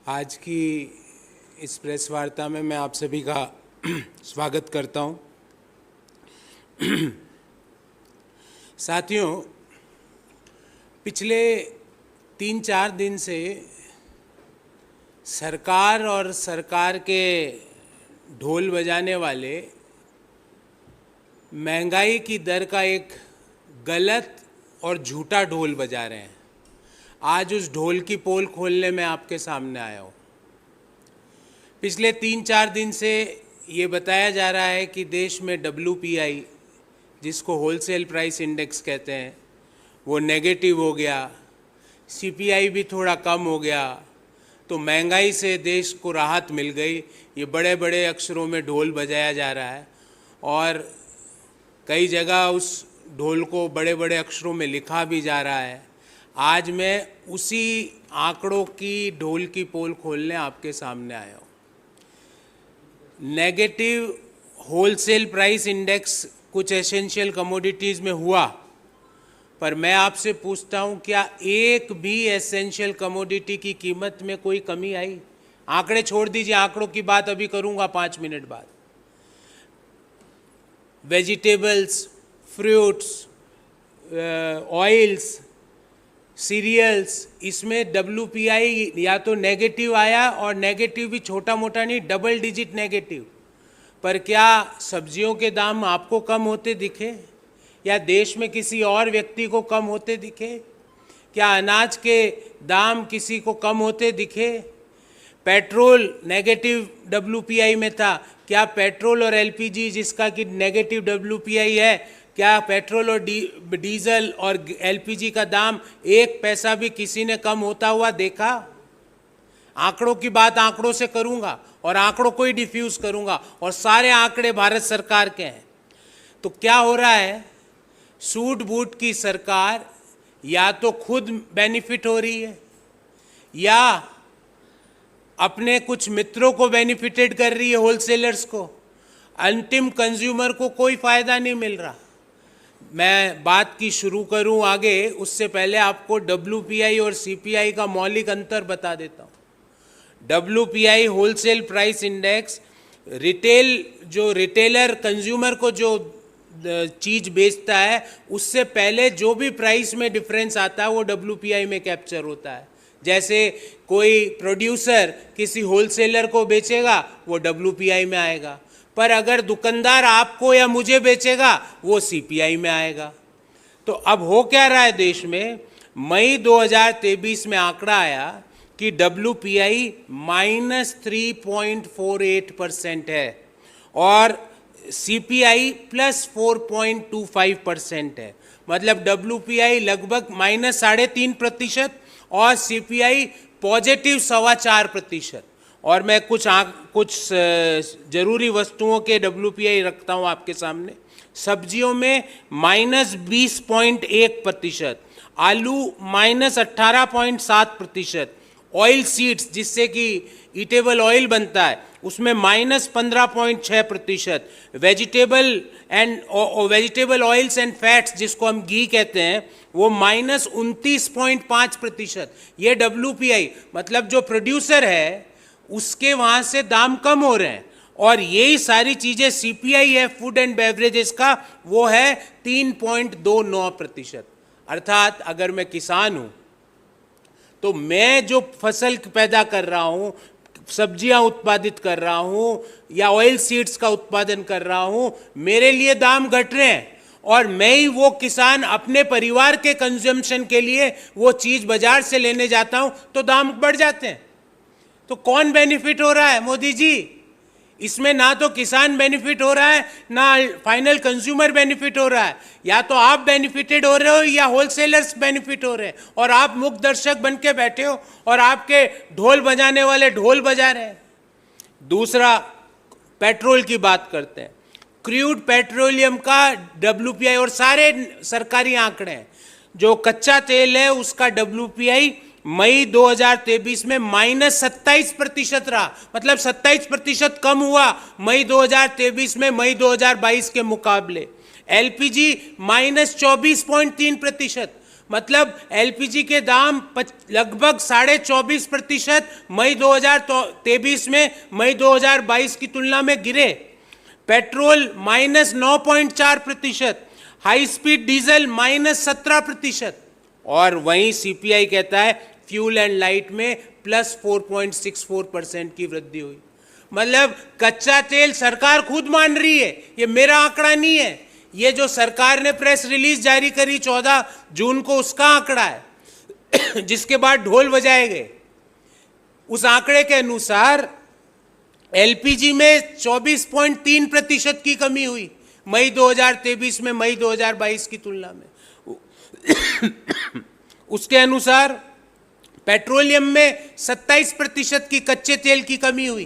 आज की इस प्रेस वार्ता में मैं आप सभी का स्वागत करता हूं। साथियों, पिछले 3-4 दिन से सरकार और सरकार के ढोल बजाने वाले महंगाई की दर का एक गलत और झूठा ढोल बजा रहे हैं। आज उस ढोल की पोल खोलने में आपके सामने आया हूँ। पिछले 3-4 दिन से ये बताया जा रहा है कि देश में WPI, जिसको होलसेल प्राइस इंडेक्स कहते हैं, वो नेगेटिव हो गया, CPI भी थोड़ा कम हो गया, तो महंगाई से देश को राहत मिल गई। ये बड़े बड़े अक्षरों में ढोल बजाया जा रहा है और कई जगह उस ढोल को बड़े बड़े अक्षरों में लिखा भी जा रहा है। आज मैं उसी आंकड़ों की ढोल की पोल खोलने आपके सामने आया हूँ। नेगेटिव होलसेल प्राइस इंडेक्स कुछ एसेंशियल कमोडिटीज़ में हुआ, पर मैं आपसे पूछता हूँ, क्या एक भी एसेंशियल कमोडिटी की कीमत में कोई कमी आई? आंकड़े छोड़ दीजिए, आंकड़ों की बात अभी करूँगा 5 मिनट बाद। वेजिटेबल्स, फ्रूट्स, ऑयल्स, सीरियल्स, इसमें WPI या तो नेगेटिव आया, और नेगेटिव भी छोटा मोटा नहीं, डबल डिजिट नेगेटिव। पर क्या सब्जियों के दाम आपको कम होते दिखे, या देश में किसी और व्यक्ति को कम होते दिखे? क्या अनाज के दाम किसी को कम होते दिखे? पेट्रोल नेगेटिव WPI में था, क्या पेट्रोल और LPG, जिसका कि नेगेटिव WPI है, क्या पेट्रोल और डीजल और LPG का दाम 1 पैसा भी किसी ने कम होता हुआ देखा? आंकड़ों की बात आंकड़ों से करूंगा और आंकड़ों को ही डिफ्यूज करूंगा, और सारे आंकड़े भारत सरकार के हैं। तो क्या हो रहा है? सूट बूट की सरकार या तो खुद बेनिफिट हो रही है, या अपने कुछ मित्रों को बेनिफिटेड कर रही है, होलसेलर्स को। अंतिम कंज्यूमर को कोई फायदा नहीं मिल रहा। मैं बात की शुरू करूं आगे, उससे पहले आपको WPI और CPI का मौलिक अंतर बता देता हूं। WPI होलसेल प्राइस इंडेक्स जो रिटेलर कंज्यूमर को जो चीज़ बेचता है, उससे पहले जो भी प्राइस में डिफरेंस आता है वो WPI में कैप्चर होता है। जैसे कोई प्रोड्यूसर किसी होलसेलर को बेचेगा, वो WPI में आएगा, पर अगर दुकानदार आपको या मुझे बेचेगा, वो CPI में आएगा। तो अब हो क्या रहा है देश में? मई 2023 में आंकड़ा आया कि WPI -3.48% है और CPI +4.25% है। मतलब WPI लगभग -3.5% और CPI पॉजिटिव 4.25%। और मैं कुछ जरूरी वस्तुओं के WPI रखता हूं आपके सामने। सब्जियों में -20.1%, आलू -18.7%, ऑयल सीड्स, जिससे कि ईटेबल ऑयल बनता है, उसमें -15.6%, वेजिटेबल ऑयल्स एंड फैट्स, जिसको हम घी कहते हैं, वो -29.5%। ये WPI मतलब जो प्रोड्यूसर है उसके वहां से दाम कम हो रहे हैं। और यही सारी चीजें CPI है फूड एंड बेवरेजेस का, वो है 3.29%। अर्थात अगर मैं किसान हूं तो मैं जो फसल पैदा कर रहा हूं, सब्जियां उत्पादित कर रहा हूं या ऑयल सीड्स का उत्पादन कर रहा हूं, मेरे लिए दाम घट रहे हैं, और मैं ही वो किसान अपने परिवार के कंजम्पशन के लिए वो चीज बाजार से लेने जाता हूं तो दाम बढ़ जाते हैं। तो कौन बेनिफिट हो रहा है? मोदी जी। इसमें ना तो किसान बेनिफिट हो रहा है, ना फाइनल कंज्यूमर बेनिफिट हो रहा है। या तो आप बेनिफिटेड हो रहे हो या होलसेलर्स बेनिफिट हो रहे हैं, और आप मुख्य दर्शक बन के बैठे हो और आपके ढोल बजाने वाले ढोल बजा रहे हैं। दूसरा, पेट्रोल की बात करते हैं। क्रूड पेट्रोलियम का WPI, और सारे सरकारी आंकड़े हैं, जो कच्चा तेल है उसका WPI मई 2023 में -27% रहा। मतलब 27% कम हुआ मई 2023 में मई 2022 के मुकाबले। LPG -24.3%, मतलब एलपीजी के दाम लगभग 24.5% मई 2023 में मई 2022 की तुलना में गिरे। पेट्रोल -9.4%, हाई स्पीड डीजल -17%, और वहीं सीपीआई कहता है फ्यूल एंड लाइट में +4.64% की वृद्धि हुई। मतलब कच्चा तेल सरकार खुद मान रही है, ये मेरा आंकड़ा नहीं है, ये जो सरकार ने प्रेस रिलीज जारी करी 14 जून को उसका आंकड़ा है जिसके बाद ढोल बजाए गए। उस आंकड़े के अनुसार एलपीजी में 24.3% की कमी हुई मई 2023 में मई 2022 की तुलना में। उसके अनुसार पेट्रोलियम में 27% की कच्चे तेल की कमी हुई,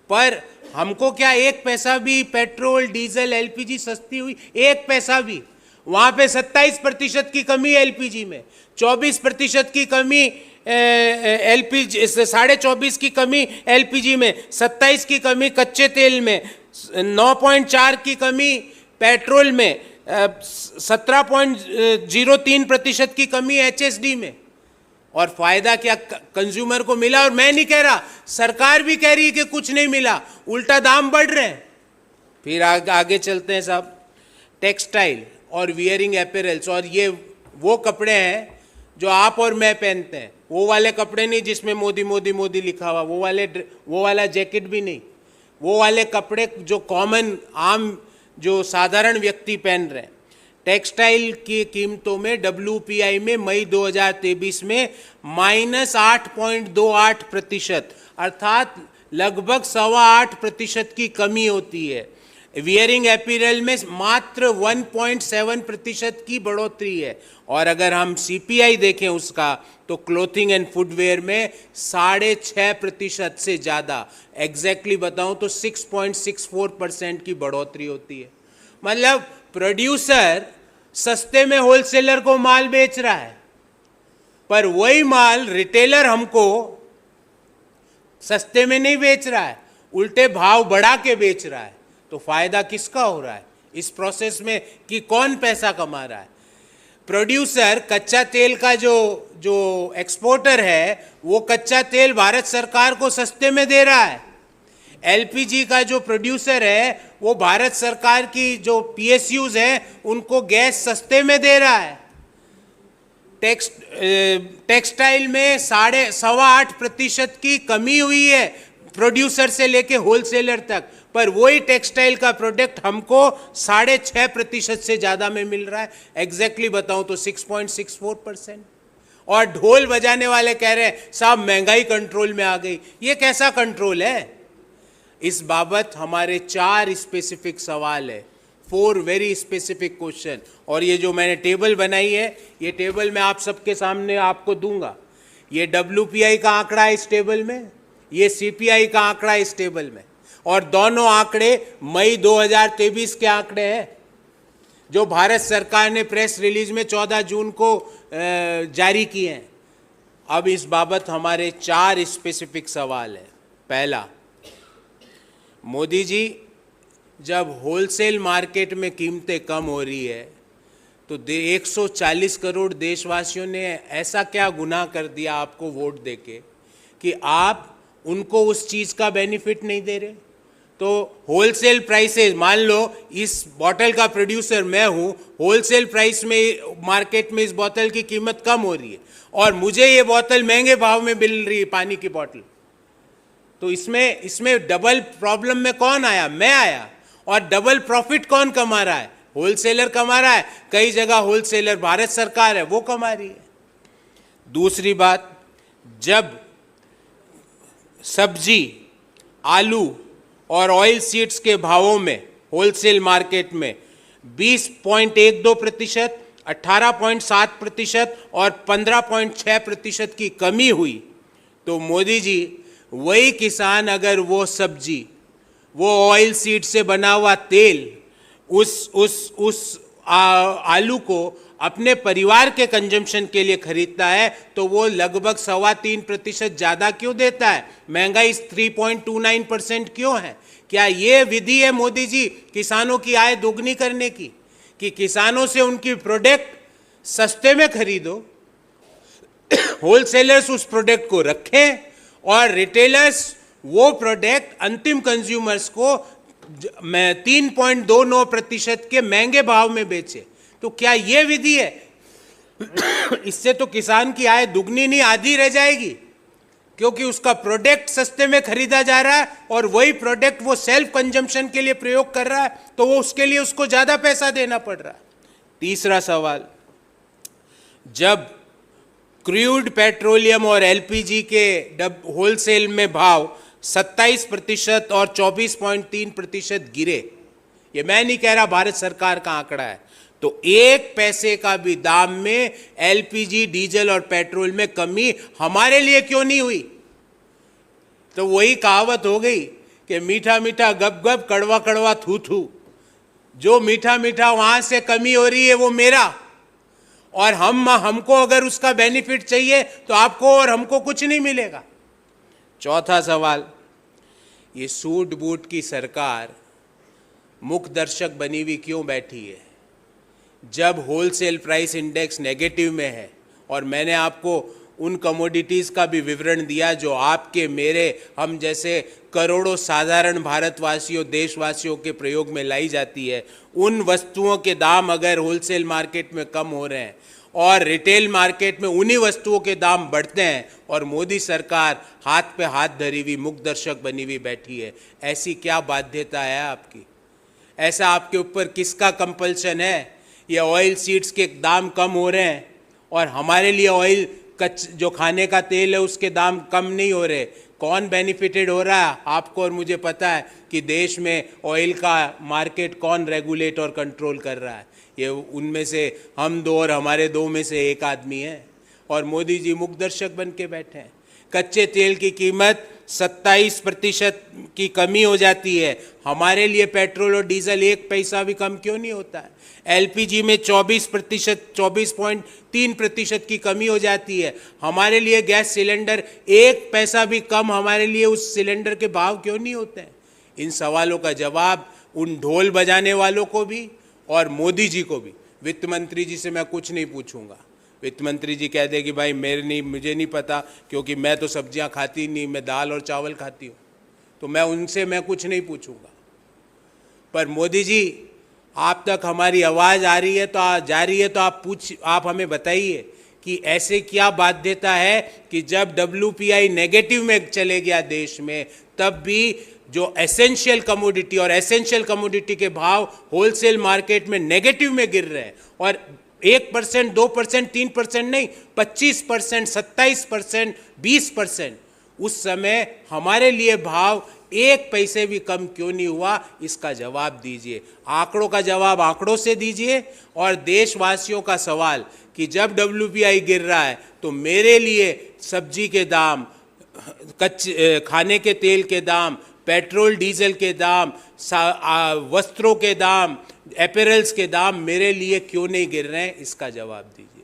पर हमको क्या एक पैसा भी पेट्रोल डीजल एलपीजी सस्ती हुई? एक पैसा भी। वहां पे 27% की कमी एलपीजी में, 24% की कमी एलपीजी, 24.5 की कमी एलपीजी में, 27 की कमी कच्चे तेल में, 9.4 की कमी पेट्रोल में, 17.03% की कमी एचएसडी में। और फायदा क्या कंज्यूमर को मिला? और मैं नहीं कह रहा, सरकार भी कह रही है कि कुछ नहीं मिला, उल्टा दाम बढ़ रहे हैं। फिर आगे चलते हैं साहब, टेक्सटाइल और वियरिंग अपैरल्स, और ये वो कपड़े हैं जो आप और मैं पहनते हैं, वो वाले कपड़े नहीं जिसमें मोदी मोदी मोदी लिखा हुआ, वो वाला जैकेट भी नहीं, वो वाले कपड़े जो कॉमन आम जो साधारण व्यक्ति पहन रहे हैं। टेक्सटाइल की कीमतों में WPI में मई 2023 में -8.28%, अर्थात लगभग 8.25% की कमी होती है। वियरिंग अपैरल में मात्र 1.7% की बढ़ोतरी है। और अगर हम CPI देखें उसका, तो क्लोथिंग एंड फुटवेयर में 6.5% से ज़्यादा, एग्जैक्टली बताऊं तो 6.64% की बढ़ोतरी होती है। मतलब प्रोड्यूसर सस्ते में होलसेलर को माल बेच रहा है, पर वही माल रिटेलर हमको सस्ते में नहीं बेच रहा है, उल्टे भाव बढ़ा के बेच रहा है। तो फायदा किसका हो रहा है इस प्रोसेस में, कि कौन पैसा कमा रहा है? प्रोड्यूसर कच्चा तेल का जो एक्सपोर्टर है, वो कच्चा तेल भारत सरकार को सस्ते में दे रहा है। एलपीजी का जो प्रोड्यूसर है, वो भारत सरकार की जो PSUs हैं उनको गैस सस्ते में दे रहा है। टेक्सटाइल में 8.25% की कमी हुई है प्रोड्यूसर से लेके होलसेलर तक, पर वही टेक्सटाइल का प्रोडक्ट हमको 6.5% से ज़्यादा में मिल रहा है, एग्जैक्टली बताऊं तो 6.64%। और ढोल बजाने वाले कह रहे हैं साहब महंगाई कंट्रोल में आ गई। ये कैसा कंट्रोल है? इस बाबत हमारे 4 स्पेसिफिक सवाल है, 4 वेरी स्पेसिफिक क्वेश्चन। और ये जो मैंने टेबल बनाई है, ये टेबल मैं आप सबके सामने आपको दूंगा। ये WPI का आंकड़ा है इस टेबल में, ये CPI का आंकड़ा है इस टेबल में, और दोनों आंकड़े मई 2023 के आंकड़े हैं जो भारत सरकार ने प्रेस रिलीज में 14 जून को जारी किए हैं। अब इस बाबत हमारे 4 स्पेसिफिक सवाल हैं। पहला, मोदी जी, जब होलसेल मार्केट में कीमतें कम हो रही है तो 140 करोड़ देशवासियों ने ऐसा क्या गुनाह कर दिया आपको वोट देके कि आप उनको उस चीज़ का बेनिफिट नहीं दे रहे? तो होलसेल प्राइसेस, मान लो इस बोतल का प्रोड्यूसर मैं हूँ, होलसेल प्राइस में मार्केट में इस बोतल की कीमत कम हो रही है और मुझे ये बोतल महंगे भाव में मिल रही है, पानी की बोतल। तो इसमें डबल प्रॉब्लम में कौन आया? मैं आया। और डबल प्रॉफिट कौन कमा रहा है? होलसेलर कमा रहा है। कई जगह होलसेलर भारत सरकार है, वो कमा रही है। दूसरी बात, जब सब्जी, आलू और ऑयल सीड्स के भावों में होलसेल मार्केट में 20.12%, 18.7% और 15.6% की कमी हुई, तो मोदी जी, वही किसान अगर वो सब्जी, वो ऑयल सीड से बना हुआ तेल, उस आलू को अपने परिवार के कंजम्पशन के लिए खरीदता है, तो वो लगभग 3.25% ज़्यादा क्यों देता है? महंगाई 3.29% क्यों है? क्या ये विधि है मोदी जी किसानों की आय दोगुनी करने की, कि किसानों से उनकी प्रोडक्ट सस्ते में खरीदो होलसेलर्स उस प्रोडक्ट को रखें और रिटेलर्स वो प्रोडक्ट अंतिम कंज्यूमर्स को 3.29% के महंगे भाव में बेचे। तो क्या ये विधि है? इससे तो किसान की आय दुगनी नहीं आधी रह जाएगी, क्योंकि उसका प्रोडक्ट सस्ते में खरीदा जा रहा है और वही प्रोडक्ट वो सेल्फ कंजम्पशन के लिए प्रयोग कर रहा है, तो वो उसके लिए उसको ज्यादा पैसा देना पड़ रहा है। तीसरा सवाल, जब क्रूड पेट्रोलियम और एलपीजी के होलसेल में भाव 27% और 24.3% गिरे, ये मैं नहीं कह रहा, भारत सरकार का आंकड़ा है, तो 1 पैसे का भी दाम में एलपीजी, डीजल और पेट्रोल में कमी हमारे लिए क्यों नहीं हुई? तो वही कहावत हो गई कि मीठा मीठा गप गप, कड़वा कड़वा थू थू। जो मीठा मीठा वहां से कमी हो रही है वो मेरा, और हमको अगर उसका बेनिफिट चाहिए तो आपको और हमको कुछ नहीं मिलेगा। चौथा सवाल, ये सूट बूट की सरकार मुख दर्शक बनी हुई क्यों बैठी है जब होलसेल प्राइस इंडेक्स नेगेटिव में है? और मैंने आपको उन कमोडिटीज़ का भी विवरण दिया जो आपके, मेरे, हम जैसे करोड़ों साधारण भारतवासियों, देशवासियों के प्रयोग में लाई जाती है। उन वस्तुओं के दाम अगर होलसेल मार्केट में कम हो रहे हैं और रिटेल मार्केट में उन्हीं वस्तुओं के दाम बढ़ते हैं, और मोदी सरकार हाथ पे हाथ धरी हुई मुख दर्शक बनी हुई बैठी है, ऐसी क्या बाध्यता है आपकी? ऐसा आपके ऊपर किसका कंपल्शन है? ये ऑयल सीड्स के दाम कम हो रहे हैं और हमारे लिए ऑयल जो खाने का तेल है उसके दाम कम नहीं हो रहे। कौन बेनिफिटेड हो रहा है? आपको और मुझे पता है कि देश में ऑयल का मार्केट कौन रेगुलेट और कंट्रोल कर रहा है। ये उनमें से हम दो और हमारे दो में से एक आदमी है, और मोदी जी मुखदर्शक बन के बैठे हैं। कच्चे तेल की कीमत 27% की कमी हो जाती है, हमारे लिए पेट्रोल और डीजल 1 पैसा भी कम क्यों नहीं होता है? एलपीजी में 24.3% की कमी हो जाती है, हमारे लिए गैस सिलेंडर 1 पैसा भी कम, हमारे लिए उस सिलेंडर के भाव क्यों नहीं होते हैं? इन सवालों का जवाब उन ढोल बजाने वालों को भी और मोदी जी को भी। वित्त मंत्री जी से मैं कुछ नहीं पूछूंगा। वित्त मंत्री जी कह दे कि भाई मुझे नहीं पता, क्योंकि मैं तो सब्जियां खाती नहीं, मैं दाल और चावल खाती हूँ, तो मैं कुछ नहीं पूछूंगा। पर मोदी जी, आप तक हमारी आवाज़ आ रही है तो जा रही है, तो आप हमें बताइए कि ऐसे क्या बाध्यता है कि जब WPI नेगेटिव में चले गया देश में, तब भी जो एसेंशियल कमोडिटी और एसेंशियल कमोडिटी के भाव होलसेल मार्केट में नेगेटिव में गिर रहे हैं, और 1%, 2%, 3% नहीं, 25%, 27%, 20%, उस समय हमारे लिए भाव 1 पैसे भी कम क्यों नहीं हुआ? इसका जवाब दीजिए। आंकड़ों का जवाब आंकड़ों से दीजिए, और देशवासियों का सवाल कि जब WPI गिर रहा है तो मेरे लिए सब्जी के दाम, खाने के तेल के दाम, पेट्रोल डीजल के दाम, वस्त्रों के दाम, अपैरल्स के दाम मेरे लिए क्यों नहीं गिर रहे हैं? इसका जवाब दीजिए।